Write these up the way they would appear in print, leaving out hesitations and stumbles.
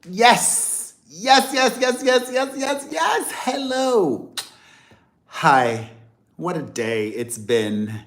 Yes. Yes, yes, yes, yes, yes, yes, yes. Hello. Hi. What a day it's been.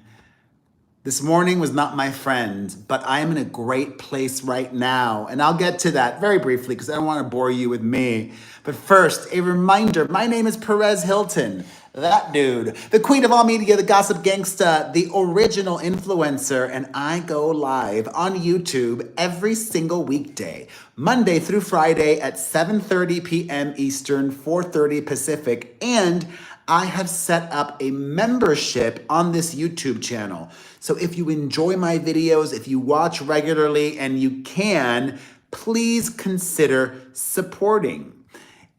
This morning was not my friend, but I am in a great place right now. And I'll get to that very briefly because I don't want to bore you with me. But first, a reminder my name is Perez Hilton. That dude, the queen of all media, the gossip gangsta, the original influencer, and I go live on YouTube every single weekday, Monday through Friday at 7:30 p.m. Eastern, 4:30 Pacific, and I have set up a membership on this YouTube channel. So if you enjoy my videos, if you watch regularly and you can, please consider supporting.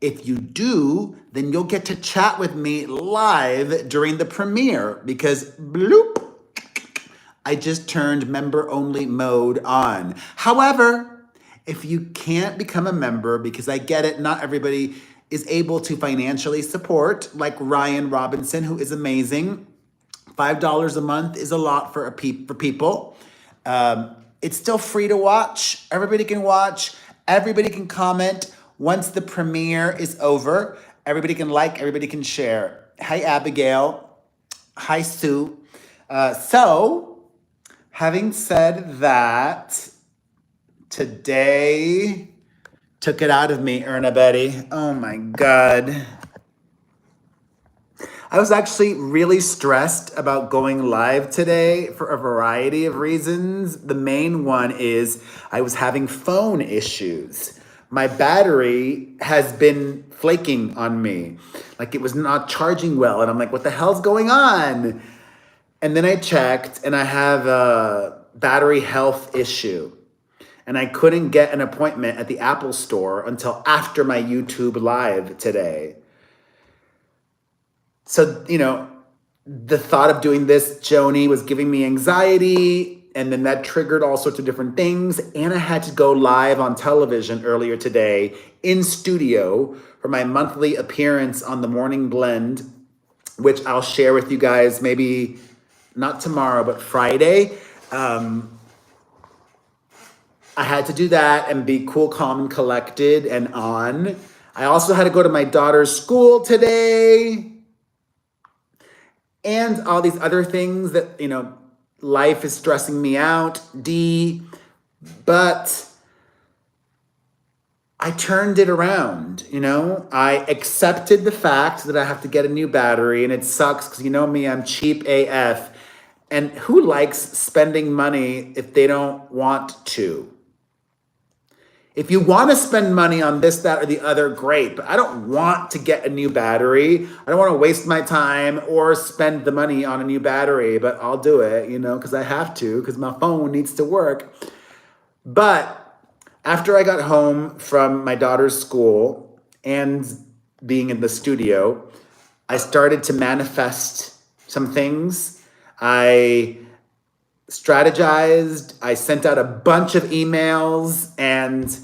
If you do, then you'll get to chat with me live during the premiere because bloop, I just turned member only mode on. However, if you can't become a member, because I get it, not everybody is able to financially support, like Ryan Robinson, who is amazing. $5 a month is a lot for for people. It's still free to watch. Everybody can watch. Everybody can comment. Once the premiere is over, everybody can like, everybody can share. Hi, Abigail. Hi, Sue. So, having said that, today took it out of me, Erna Betty. Oh my God. I was actually really stressed about going live today for a variety of reasons. The main one is I was having phone issues. My battery has been flaking on me. Like it was not charging well. And I'm like, what the hell's going on? And then I checked and I have a battery health issue. And I couldn't get an appointment at the Apple store until after my YouTube live today. So, the thought of doing this, Joni, was giving me anxiety. And then that triggered all sorts of different things. And I had to go live on television earlier today in studio for my monthly appearance on the Morning Blend, which I'll share with you guys maybe not tomorrow, but Friday. I had to do that and be cool, calm, and collected and on. I also had to go to my daughter's school today. And all these other things that, life is stressing me out, but I turned it around, I accepted the fact that I have to get a new battery and it sucks because you know me, I'm cheap AF. And who likes spending money if they don't want to? If you want to spend money on this, that, or the other, great. But I don't want to get a new battery. I don't want to waste my time or spend the money on a new battery, but I'll do it, because I have to, because my phone needs to work. But after I got home from my daughter's school and being in the studio, I started to manifest some things. I strategized. I sent out a bunch of emails and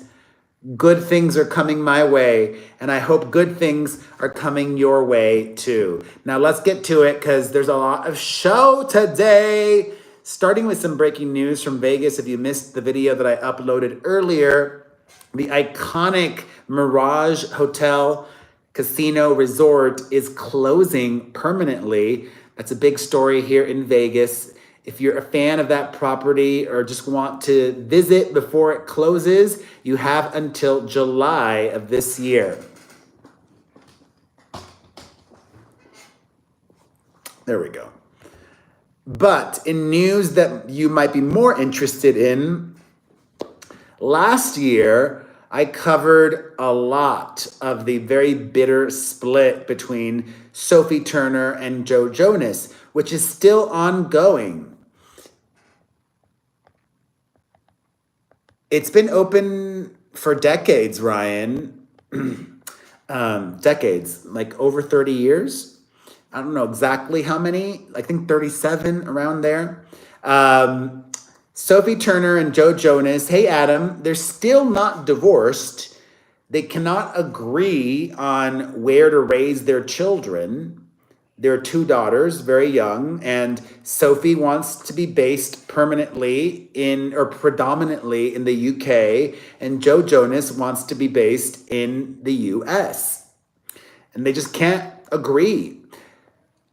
good things are coming my way. And I hope good things are coming your way too. Now let's get to it because there's a lot of show today. Starting with some breaking news from Vegas. If you missed the video that I uploaded earlier, the iconic Mirage Hotel Casino Resort is closing permanently. That's a big story here in Vegas. If you're a fan of that property or just want to visit before it closes, you have until July of this year. There we go. But in news that you might be more interested in, last year, I covered a lot of the very bitter split between Sophie Turner and Joe Jonas, which is still ongoing. It's been open for decades, Ryan. Decades, like over 30 years. I don't know exactly how many. I think 37, around there. Sophie Turner and Joe Jonas, hey Adam, they're still not divorced. They cannot agree on where to raise their children. There are two daughters, very young, and Sophie wants to be based permanently in or predominantly in the UK, and Joe Jonas wants to be based in the US. And they just can't agree.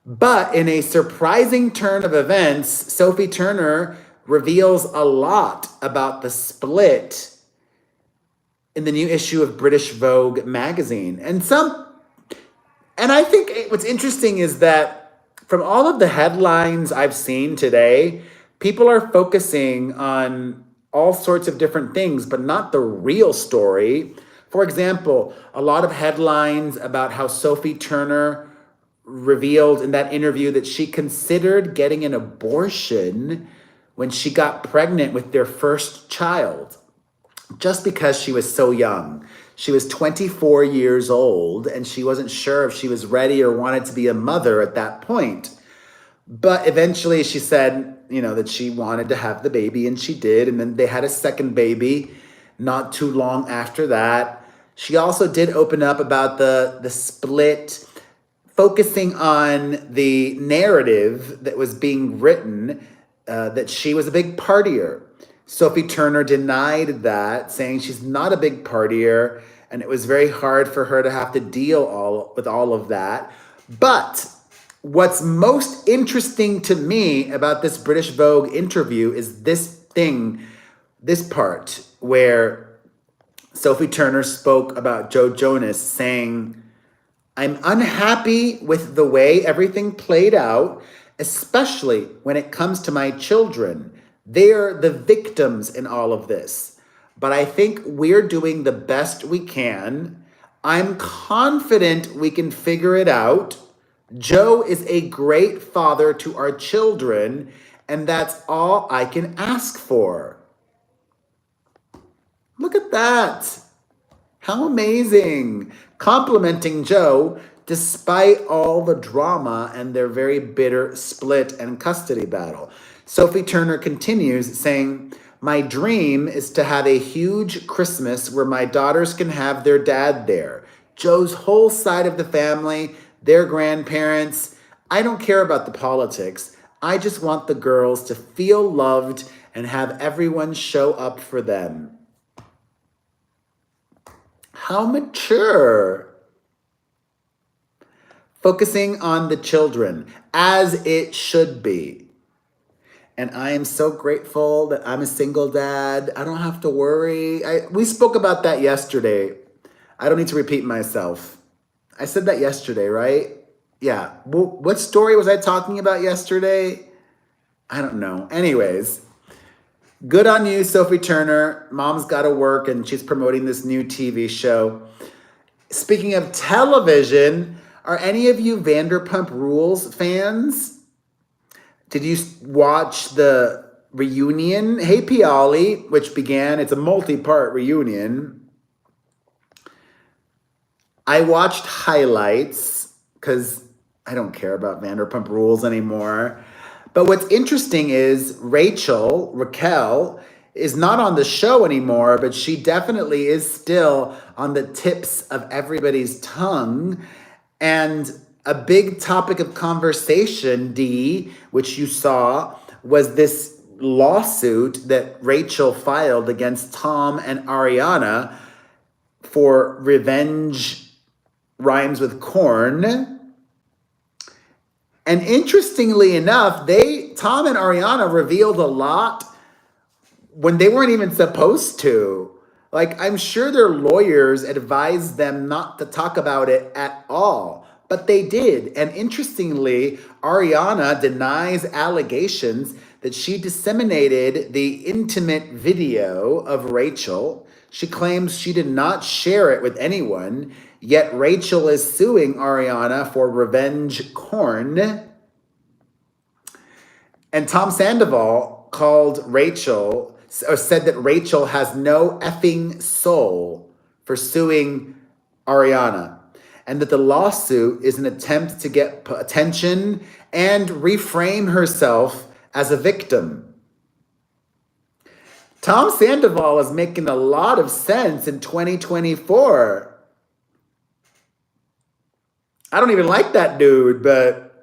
But in a surprising turn of events, Sophie Turner reveals a lot about the split in the new issue of British Vogue magazine. And I think what's interesting is that from all of the headlines I've seen today, people are focusing on all sorts of different things, but not the real story. For example, a lot of headlines about how Sophie Turner revealed in that interview that she considered getting an abortion when she got pregnant with their first child, just because she was so young. She was 24 years old and she wasn't sure if she was ready or wanted to be a mother at that point. But eventually she said, that she wanted to have the baby, and she did. And then they had a second baby not too long after that. She also did open up about the split, focusing on the narrative that was being written, that she was a big partier. Sophie Turner denied that, saying she's not a big partier, and it was very hard for her to have to deal with all of that. But what's most interesting to me about this British Vogue interview is this part where Sophie Turner spoke about Joe Jonas, saying, "I'm unhappy with the way everything played out, especially when it comes to my children. They're the victims in all of this. But I think we're doing the best we can. I'm confident we can figure it out. Joe is a great father to our children, and that's all I can ask for." Look at that. How amazing. Complimenting Joe despite all the drama and their very bitter split and custody battle. Sophie Turner continues saying, "My dream is to have a huge Christmas where my daughters can have their dad there. Joe's whole side of the family, their grandparents. I don't care about the politics. I just want the girls to feel loved and have everyone show up for them." How mature. Focusing on the children, as it should be. And I am so grateful that I'm a single dad. I don't have to worry. We spoke about that yesterday. I don't need to repeat myself. I said that yesterday, right? Yeah. What story was I talking about yesterday? I don't know. Anyways, good on you, Sophie Turner. Mom's got to work, and she's promoting this new TV show. Speaking of television, are any of you Vanderpump Rules fans? Did you watch the reunion? Hey Piali, which began, it's a multi-part reunion. I watched highlights because I don't care about Vanderpump Rules anymore. But what's interesting is Raquel, is not on the show anymore, but she definitely is still on the tips of everybody's tongue. And a big topic of conversation, Dee, which you saw, was this lawsuit that Rachel filed against Tom and Ariana for revenge rhymes with corn. And interestingly enough, Tom and Ariana revealed a lot when they weren't even supposed to. Like, I'm sure their lawyers advised them not to talk about it at all, but they did. And interestingly, Ariana denies allegations that she disseminated the intimate video of Rachel. She claims she did not share it with anyone, yet Rachel is suing Ariana for revenge corn. And Tom Sandoval said that Rachel has no effing soul for suing Ariana, and that the lawsuit is an attempt to get attention and reframe herself as a victim. Tom Sandoval is making a lot of sense in 2024. I don't even like that dude, but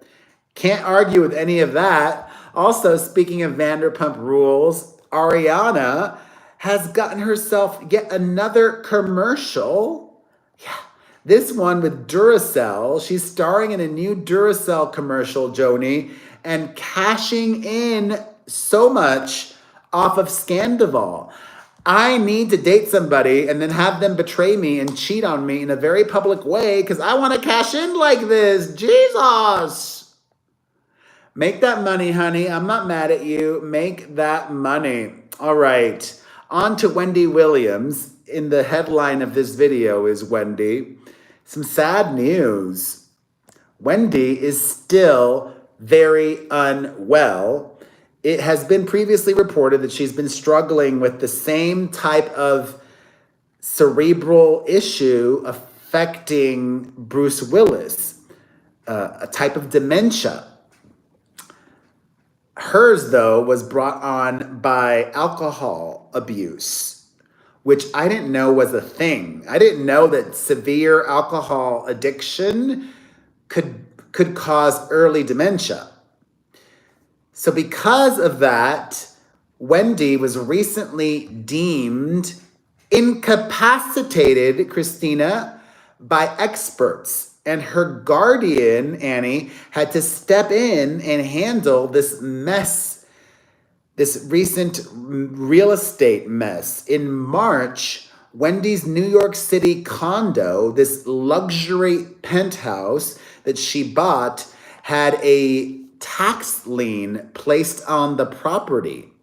Can't argue with any of that. Also, speaking of Vanderpump Rules, Ariana has gotten herself yet another commercial. Yeah, this one with Duracell. She's starring in a new Duracell commercial, Joni, and cashing in so much off of Scandival. I need to date somebody and then have them betray me and cheat on me in a very public way because I want to cash in like this. Jesus. Make that money, honey. I'm not mad at you. Make that money. All right. On to Wendy Williams. In the headline of this video is Wendy. Some sad news. Wendy is still very unwell. It has been previously reported that she's been struggling with the same type of cerebral issue affecting Bruce Willis, a type of dementia. Hers, though, was brought on by alcohol abuse, which I didn't know was a thing. I didn't know that severe alcohol addiction could cause early dementia. So because of that, Wendy was recently deemed incapacitated, Christina, by experts. And her guardian, Annie, had to step in and handle this mess, this recent real estate mess. In March, Wendy's New York City condo, this luxury penthouse that she bought, had a tax lien placed on the property.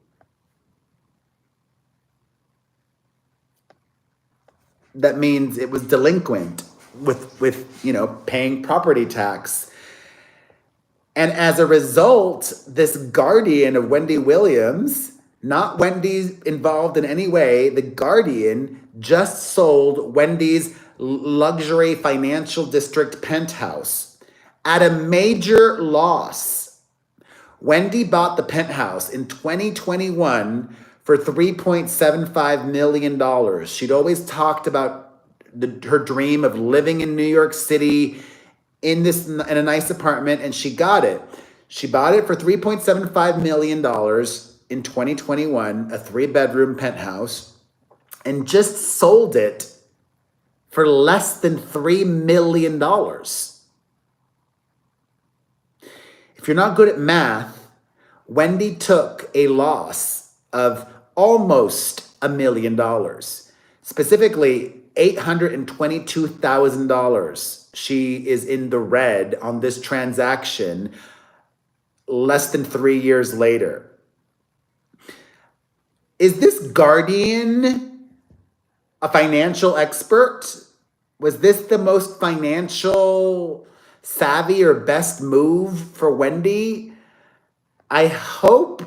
That means it was delinquent with paying property tax. And as a result, this guardian of Wendy Williams, not Wendy's involved in any way, the guardian just sold Wendy's luxury financial district penthouse at a major loss. Wendy bought the penthouse in 2021 for $3.75 million. She'd always talked about her dream of living in New York City in a nice apartment, and she got it. She bought it for $3.75 million in 2021, a 3-bedroom penthouse, and just sold it for less than $3 million. If you're not good at math, Wendy took a loss of almost $1 million, specifically $822,000. She is in the red on this transaction less than 3 years later. Is this guardian a financial expert? Was this the most financial savvy or best move for Wendy? I hope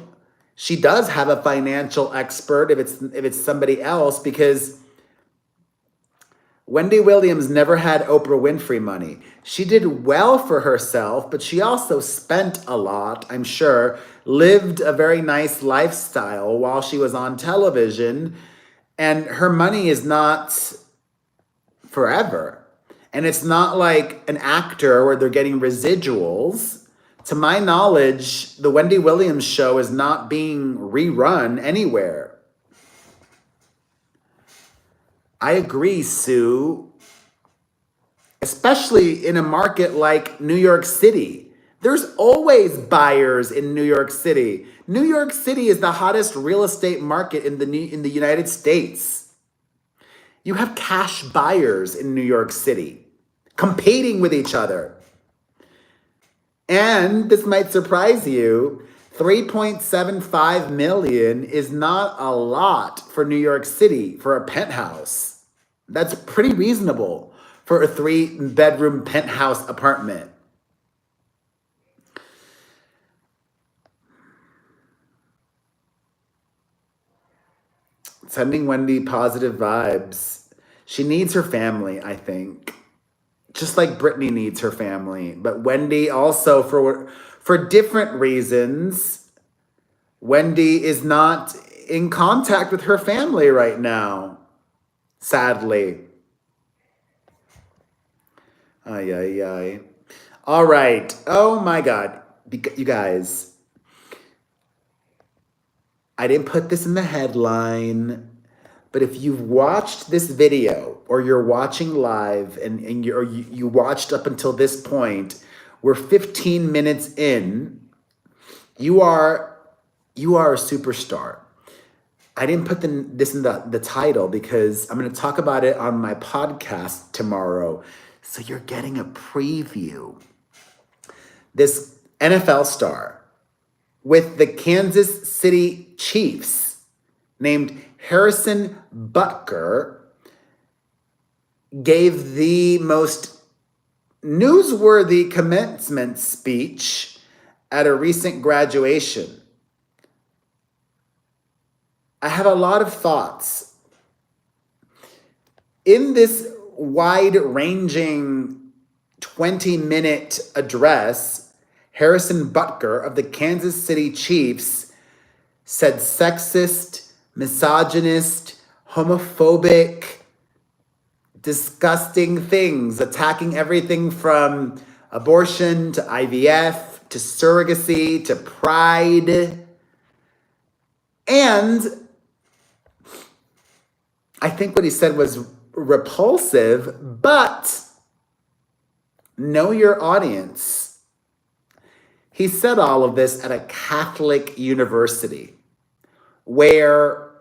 she does have a financial expert if it's somebody else, because Wendy Williams never had Oprah Winfrey money. She did well for herself, but she also spent a lot, I'm sure, lived a very nice lifestyle while she was on television, and her money is not forever. And it's not like an actor where they're getting residuals. To my knowledge, the Wendy Williams show is not being rerun anywhere. I agree, Sue. Especially in a market like New York City. There's always buyers in New York City. New York City is the hottest real estate market in the United States. You have cash buyers in New York City competing with each other. And this might surprise you, $3.75 million is not a lot for New York City for a penthouse. That's pretty reasonable for a 3-bedroom penthouse apartment. Sending Wendy positive vibes. She needs her family, I think. Just like Britney needs her family. But Wendy also, for different reasons, Wendy is not in contact with her family right now. Sadly. Ay, ay, ay. All right. Oh my God. You guys, I didn't put this in the headline, but if you've watched this video or you're watching live and you watched up until this point, we're 15 minutes in, you are a superstar. I didn't put this in the title because I'm going to talk about it on my podcast tomorrow. So you're getting a preview. This NFL star with the Kansas City Chiefs named Harrison Butker gave the most newsworthy commencement speech at a recent graduation. I have a lot of thoughts. In this wide-ranging 20-minute address, Harrison Butker of the Kansas City Chiefs said sexist, misogynist, homophobic, disgusting things, attacking everything from abortion to IVF to surrogacy to pride. And I think what he said was repulsive, but know your audience. He said all of this at a Catholic university where,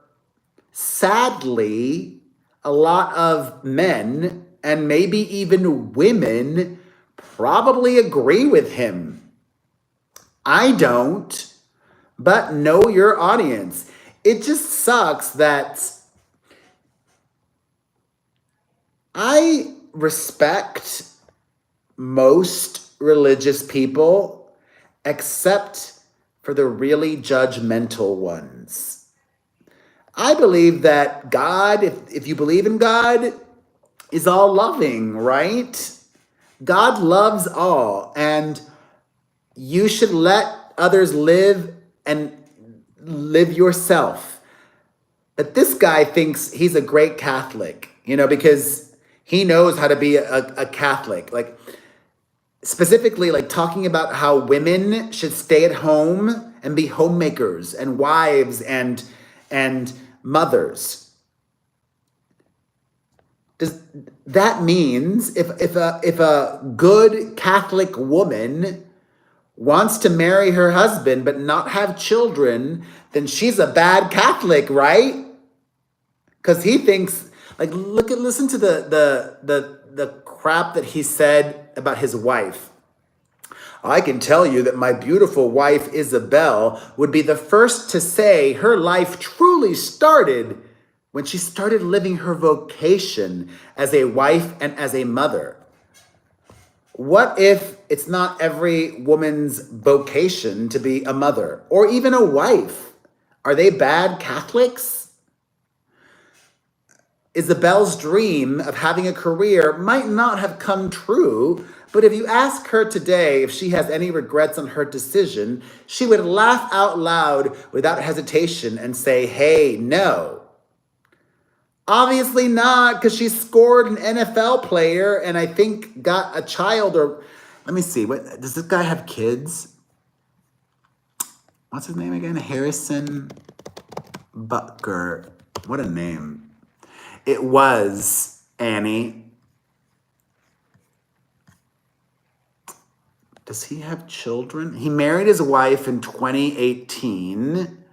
sadly, a lot of men and maybe even women probably agree with him. I don't, but know your audience. It just sucks that I respect most religious people except for the really judgmental ones. I believe that God, if you believe in God, is all loving, right? God loves all, and you should let others live and live yourself. But this guy thinks he's a great Catholic, because he knows how to be a Catholic. Like, specifically, like talking about how women should stay at home and be homemakers and wives and mothers. That means if a good Catholic woman wants to marry her husband but not have children, then she's a bad Catholic, right? Because he thinks, like, listen to the crap that he said about his wife. I can tell you that my beautiful wife, Isabel, would be the first to say her life truly started when she started living her vocation as a wife and as a mother. What if it's not every woman's vocation to be a mother or even a wife? Are they bad Catholics? Isabel's dream of having a career might not have come true, but if you ask her today if she has any regrets on her decision, she would laugh out loud without hesitation and say, hey, no. Obviously not, because she scored an NFL player and I think got a child, or let me see, what does this guy have kids? What's his name again? Harrison Butker. What a name. It was Annie. Does he have children? He married his wife in 2018.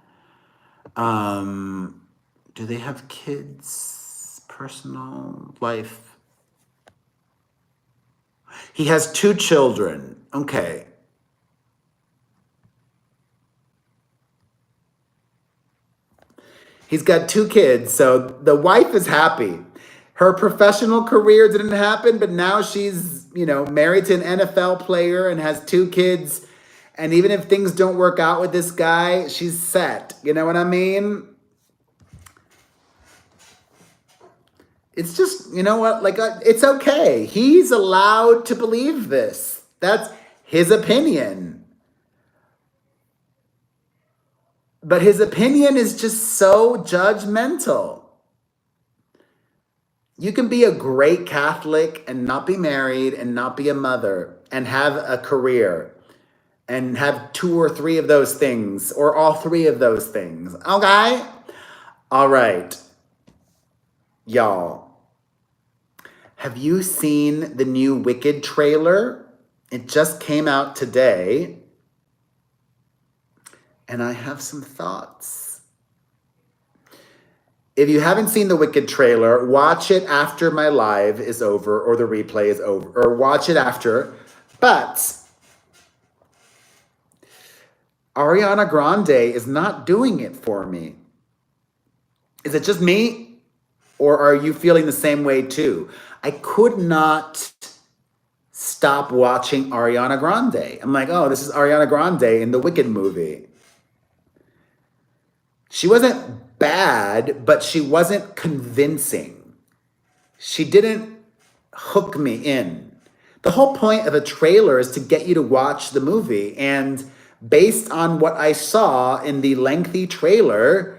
Do they have kids? Personal life? He has 2 children. Okay. He's got 2 kids, so the wife is happy. Her professional career didn't happen, but now she's, married to an NFL player and has 2 kids. And even if things don't work out with this guy, she's set. You know what I mean? It's just, it's okay. He's allowed to believe this. That's his opinion. But his opinion is just so judgmental. You can be a great Catholic and not be married and not be a mother and have a career. and have 2 or 3 of those things or all 3 of those things. Okay? All right. Y'all, have you seen the new Wicked trailer? It just came out today, and I have some thoughts. If you haven't seen the Wicked trailer, watch it after my live is over or the replay is over, or watch it after. But Ariana Grande is not doing it for me. Is it just me? Or are you feeling the same way too? I could not stop watching Ariana Grande. I'm like, oh, this is Ariana Grande in the Wicked movie. She wasn't bad, but she wasn't convincing. She didn't hook me in. The whole point of a trailer is to get you to watch the movie. And based on what I saw in the lengthy trailer,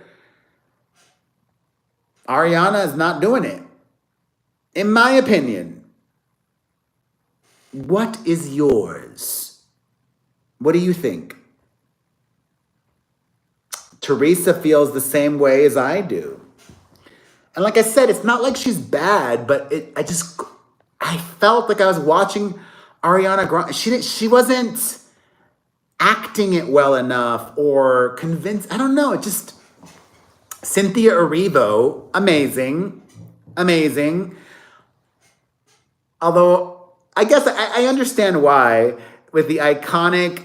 Ariana is not doing it. In my opinion. What is yours? What do you think? Teresa feels the same way as I do. And like I said, it's not like she's bad, but I felt like I was watching Ariana Grande. She wasn't acting it well enough or convinced. I don't know. It just, Cynthia Erivo, amazing. Although I guess I understand why with the iconic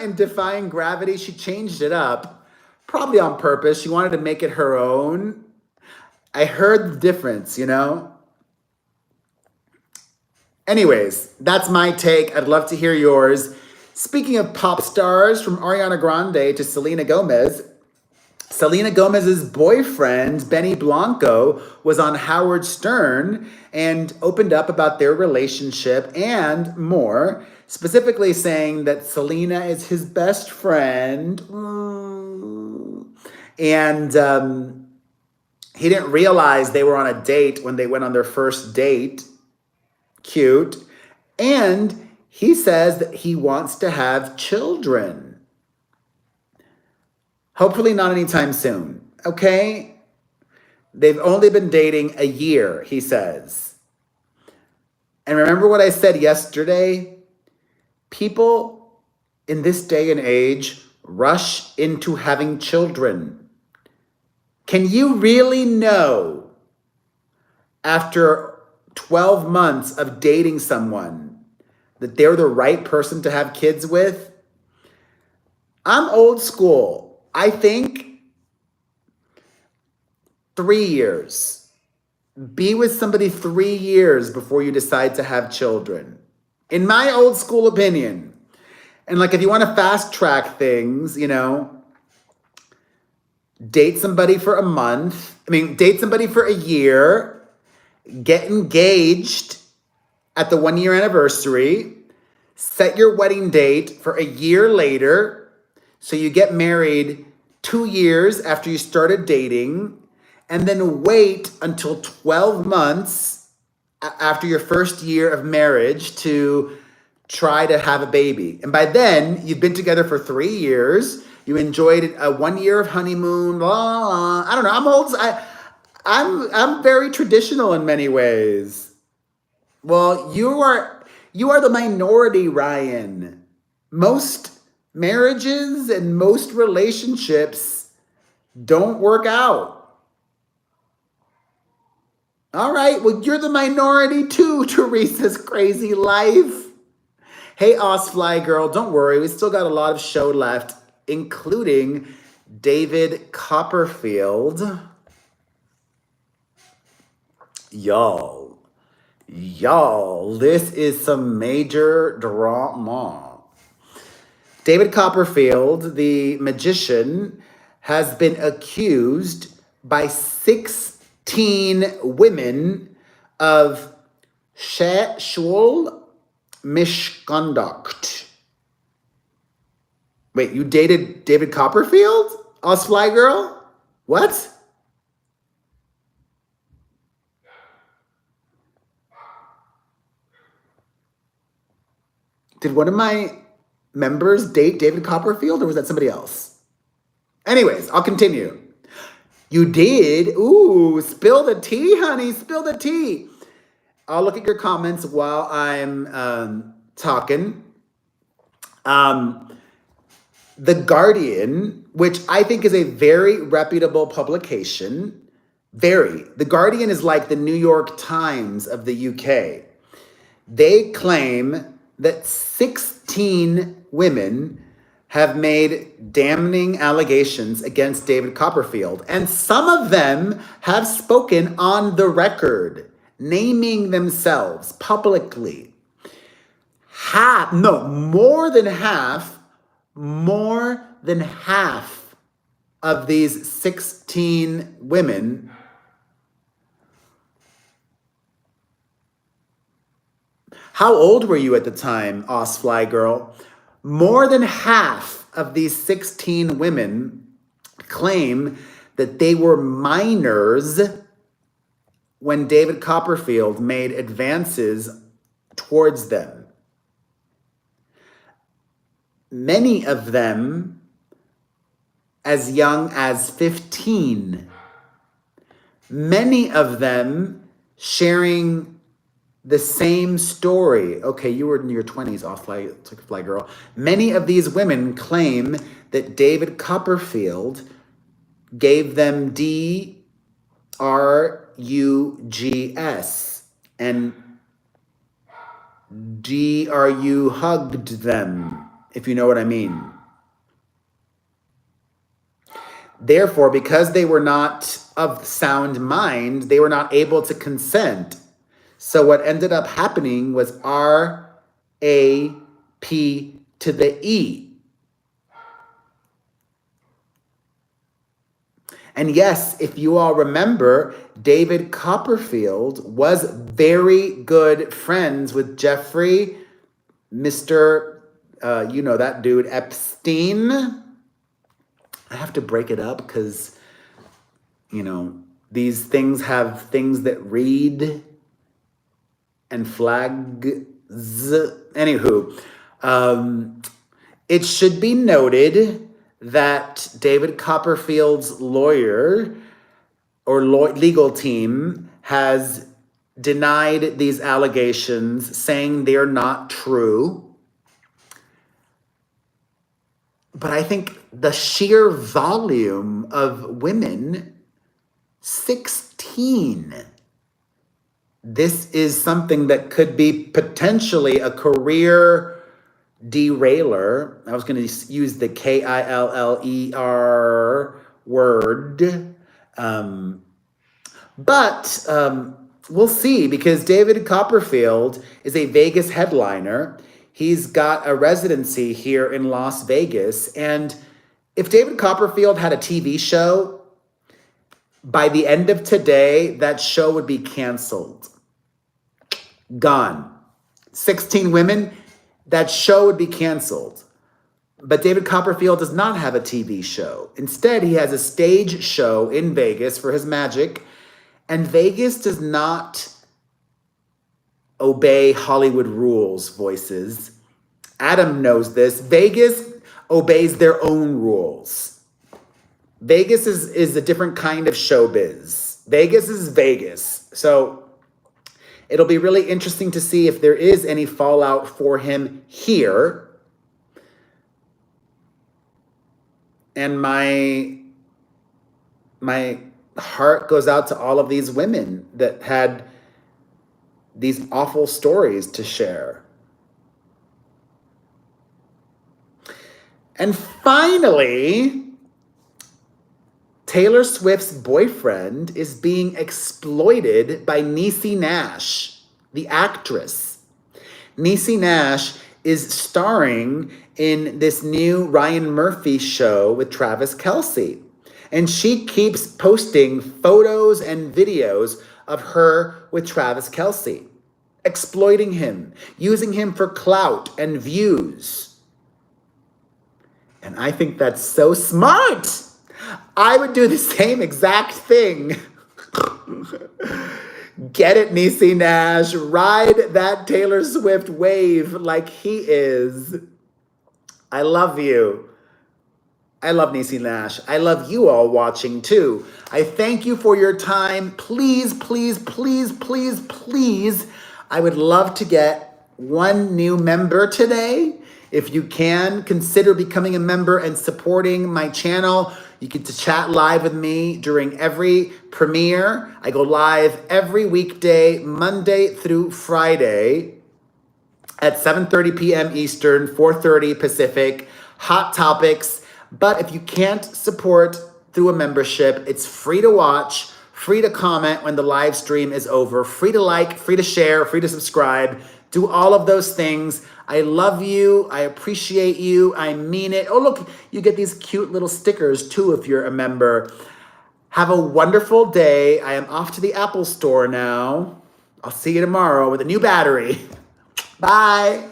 in Defying Gravity, she changed it up, probably on purpose. She wanted to make it her own. I heard the difference, you know? Anyways, that's my take. I'd love to hear yours. Speaking of pop stars, from Ariana Grande to Selena Gomez, Selena Gomez's boyfriend, Benny Blanco, was on Howard Stern and opened up about their relationship and more, specifically saying that Selena is his best friend. And he didn't realize they were on a date when they went on their first date. Cute. And he says that he wants to have children. Hopefully not anytime soon, okay? They've only been dating a year, he says. And remember what I said yesterday? People in this day and age rush into having children. Can you really know after 12 months of dating someone that they're the right person to have kids with? I'm old school. I think 3 years. Be with somebody 3 years before you decide to have children. In my old school opinion. And like if you want to fast track things, you know, date somebody for a month. Date somebody for a year. Get engaged at the 1 year anniversary. Set your wedding date for a year later. So you get married 2 years after you started dating, and then wait until 12 months after your first year of marriage to try to have a baby. And by then, you've been together for 3 years. You enjoyed a 1 year of honeymoon. Blah, blah, blah. I don't know. I'm old. I'm very traditional in many ways. Well, you are the minority, Ryan. Most marriages and most relationships don't work out. All right, well, you're the minority too, Teresa's crazy life. Hey, Osfly girl, don't worry. We still got a lot of show left, including David Copperfield. Y'all, this is some major drama. David Copperfield, the magician, has been accused by 16 women of sexual misconduct. Wait, you dated David Copperfield? Osfly girl? What? Did one of my members date David Copperfield, or was that somebody else? Anyways, I'll continue. You did? Ooh, spill the tea, honey. Spill the tea. I'll look at your comments while I'm talking. The Guardian, which I think is a very reputable publication, The Guardian is like the New York Times of the UK. They claim that 16 women have made damning allegations against David Copperfield, and some of them have spoken on the record, naming themselves publicly. More than half of these 16 women How old were you at the time, Osfly girl? More than half of these 16 women claim that they were minors when David Copperfield made advances towards them. Many of them as young as 15. Many of them sharing the same story. Okay, you were in your 20s, Fly girl. Many of these women claim that David Copperfield gave them DRUGS and DRU hugged them, if you know what I mean. Therefore, because they were not of sound mind, they were not able to consent. So what ended up happening was R-A-P to the E. And yes, if you all remember, David Copperfield was very good friends with Jeffrey, Mr. That dude, Epstein. I have to break it up because, these things have things that read and flags. Anywho, it should be noted that David Copperfield's lawyer or legal team has denied these allegations, saying they are not true. But I think the sheer volume of women, 16, this is something that could be potentially a career derailer. I was going to use the KILLER word. But we'll see, because David Copperfield is a Vegas headliner. He's got a residency here in Las Vegas. And if David Copperfield had a TV show, by the end of today, that show would be canceled. Gone. 16 women, that show would be canceled. But David Copperfield does not have a TV show. Instead, he has a stage show in Vegas for his magic. And Vegas does not obey Hollywood rules, voices. Adam knows this. Vegas obeys their own rules. Vegas is a different kind of showbiz. Vegas is Vegas. So it'll be really interesting to see if there is any fallout for him here. And my heart goes out to all of these women that had these awful stories to share. And finally, Taylor Swift's boyfriend is being exploited by Niecy Nash, the actress. Niecy Nash is starring in this new Ryan Murphy show with Travis Kelce. And she keeps posting photos and videos of her with Travis Kelce, exploiting him, using him for clout and views. And I think that's so smart. I would do the same exact thing. Get it, Niecy Nash. Ride that Taylor Swift wave like he is. I love you. I love Niecy Nash. I love you all watching too. I thank you for your time. Please, please, please, please, please. I would love to get one new member today. If you can, consider becoming a member and supporting my channel. You get to chat live with me during every premiere. I go live every weekday, Monday through Friday at 7:30 p.m. Eastern, 4:30 Pacific. Hot topics. But if you can't support through a membership, it's free to watch, free to comment when the live stream is over, free to like, free to share, free to subscribe. Do all of those things. I love you. I appreciate you. I mean it. Oh, look, you get these cute little stickers too if you're a member. Have a wonderful day. I am off to the Apple store now. I'll see you tomorrow with a new battery. Bye.